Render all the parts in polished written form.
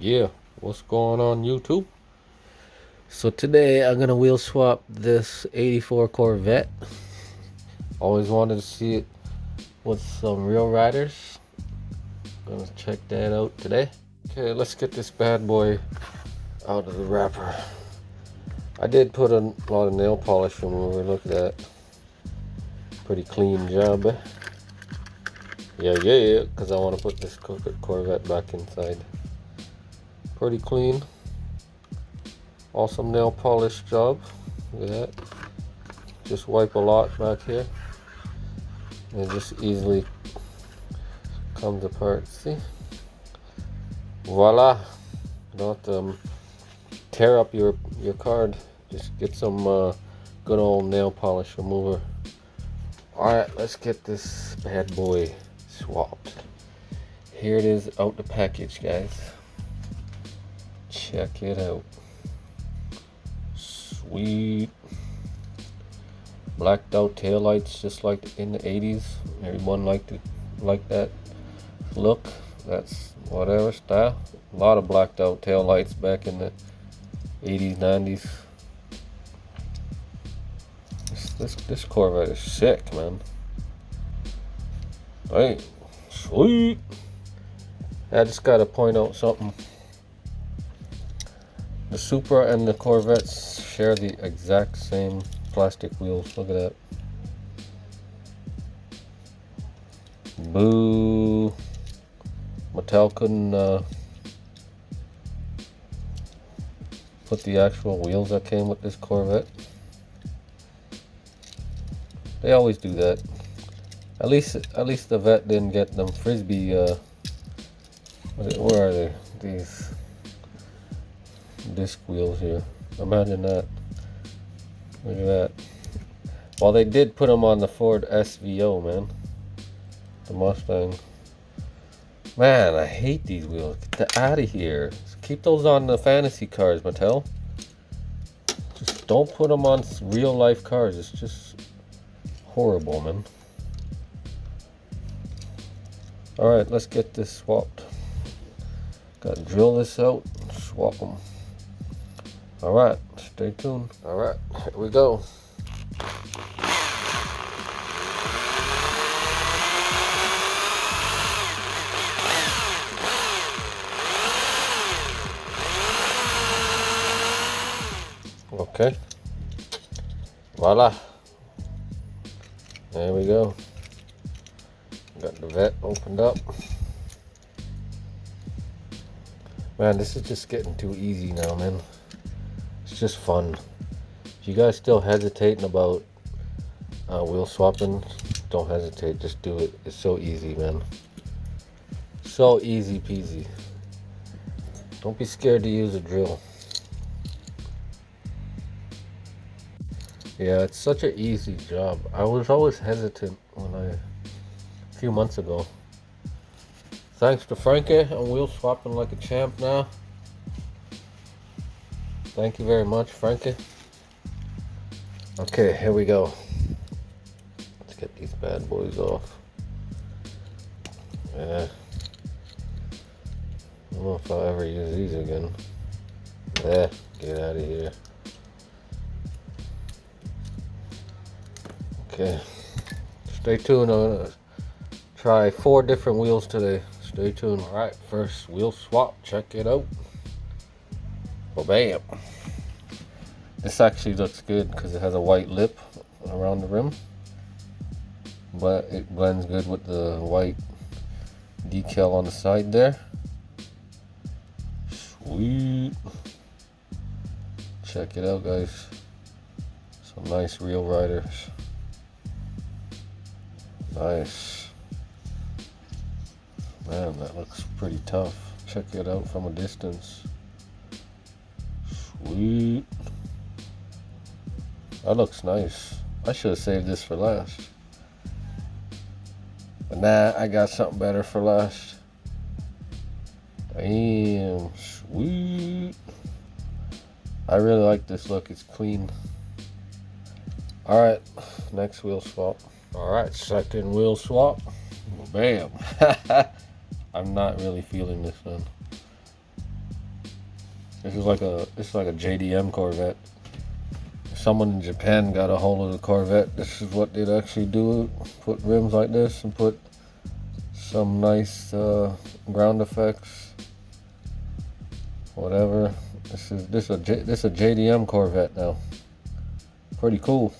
Yeah, what's going on YouTube? So today I'm gonna wheel swap this 84 Corvette. Always wanted to see it with some real riders. Gonna check that out today. Okay, let's get this bad boy out of the wrapper. I did put a lot of nail polish remover. Look at that. Pretty clean job. Yeah, because I want to put this Corvette back inside. Pretty clean. Awesome nail polish job. Look at that. Just wipe a lot back here. And it just easily comes apart. See? Voila. You don't have to tear up your card. Just get some good old nail polish remover. Alright, let's get this bad boy swapped. Here it is out the package, guys. Check it out. Sweet. Blacked out taillights just like in the 80s. Everyone liked it like that look. That's whatever style. A lot of blacked out taillights back in the 80s, 90s. This Corvette is sick, man. Hey, sweet. I just gotta point out something. The Supra and the Corvettes share the exact same plastic wheels. Look at that. Boo. Mattel couldn't put the actual wheels that came with this Corvette. They always do that. At least the Vet didn't get them frisbee. Where are they? These disc wheels here. Imagine that. Look at that. Well, they did put them on the Ford SVO, man. The Mustang. Man, I hate these wheels. Get that out of here. Keep those on the fantasy cars, Mattel. Just don't put them on real life cars. It's just horrible, man. Alright, let's get this swapped. Gotta drill this out, swap them. Alright, stay tuned. Alright, here we go. Okay. Voila. There we go. Got the Vet opened up. Man, this is just getting too easy now, man. It's just fun. If you guys still hesitating about wheel swapping, don't hesitate. Just do it. It's so easy, man. So easy peasy. Don't be scared to use a drill. Yeah, it's such an easy job. I was always hesitant a few months ago. Thanks to Frankie, I'm wheel swapping like a champ now. Thank you very much, Frankie. Okay, here we go. Let's get these bad boys off. Yeah. I don't know if I'll ever use these again. Yeah, get out of here. Okay. Stay tuned. I'm gonna try 4 different wheels today. Stay tuned. Alright, first wheel swap. Check it out. Well, bam. This actually looks good because it has a white lip around the rim. But it blends good with the white decal on the side there. Sweet. Check it out, guys. Some nice real riders. Nice. Man, that looks pretty tough. Check it out from a distance. Sweet. That looks nice. I should have saved this for last. But nah, I got something better for last. Damn, sweet. I really like this look. It's clean. Alright, next wheel swap. Alright, second wheel swap. Bam. I'm not really feeling this one. This is like a JDM Corvette. If someone in Japan got a hold of the Corvette, this is what they'd actually do. Put rims like this and put some nice ground effects. Whatever. This is a JDM Corvette now. Pretty cool.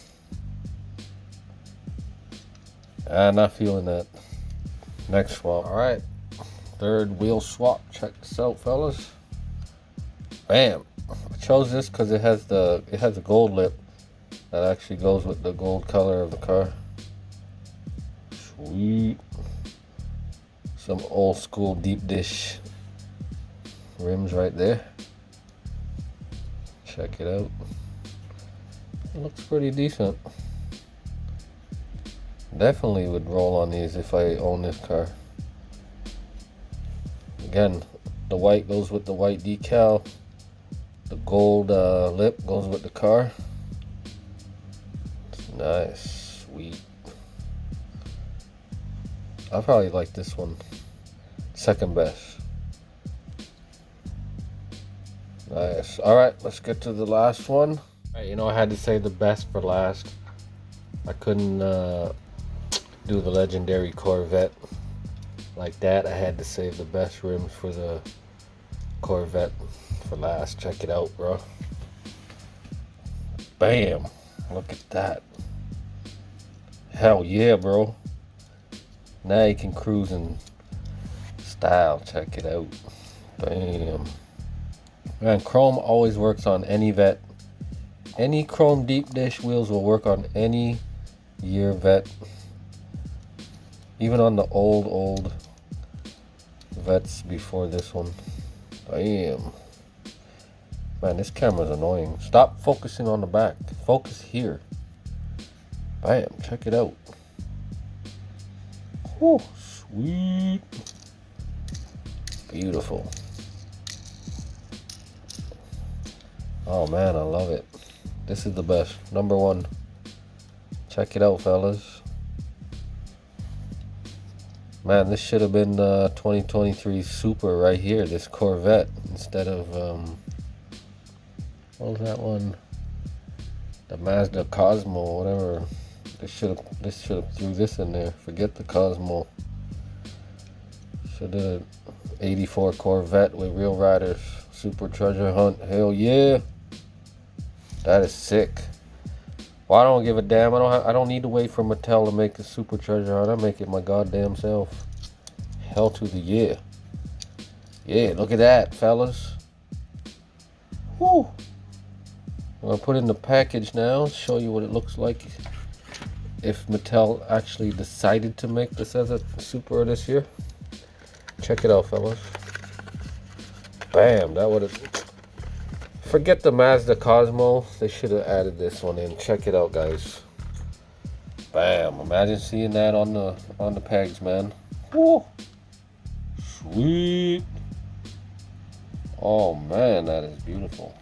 I'm not feeling that. Next swap. All right, third wheel swap. Check this out, fellas. Bam. I chose this because it has a gold lip that actually goes with the gold color of the car. Sweet. Some old school deep dish rims right there. Check it out. It looks pretty decent. Definitely would roll on these if I own this car. Again, the white goes with the white decal. The gold lip goes with the car. It's nice, sweet. I probably like this one second best. Nice. All right, let's get to the last one. All right, you know, I had to say the best for last. I couldn't do the legendary Corvette like that. I had to save the best rims for the Corvette for last. Check it out, bro. Bam. Look at that. Hell yeah, bro. Now you can cruise in style. Check it out. Bam. Man, chrome always works on any Vette. Any chrome deep dish wheels will work on any year Vette. Even on the old Vettes before this one. Damn. Man, this camera's annoying. Stop focusing on the back. Focus here. Bam, check it out. Whew, sweet. Beautiful. Oh man, I love it. This is the best. Number one. Check it out, fellas. Man, this should have been 2023 Super right here. This Corvette instead of what was that one? The Mazda Cosmo, whatever. This should have threw this in there. Forget the Cosmo. Should have 84 Corvette with real riders. Super treasure hunt. Hell yeah. That is sick. Well, I don't give a damn. I don't need to wait for Mattel to make a super treasure hunt. I make it my goddamn self. Hell to the yeah. Yeah, look at that, fellas. Woo. I'm gonna put it in the package now. Show you what it looks like if Mattel actually decided to make this as a super this year. Check it out, fellas. Bam, that would have. Forget the Mazda Cosmo. They should have added this one in. Check it out, guys. Bam! Imagine seeing that on the pegs, man. Woo! Sweet. Oh man, that is beautiful.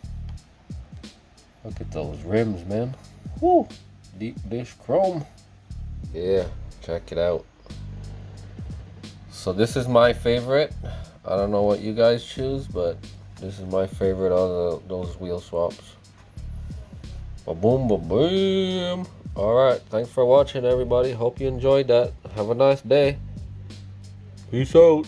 Look at those rims, man. Woo! Deep dish chrome. Yeah, check it out. So this is my favorite. I don't know what you guys choose, but this is my favorite on those wheel swaps. Ba-boom, ba-boom. Alright, thanks for watching, everybody. Hope you enjoyed that. Have a nice day. Peace out.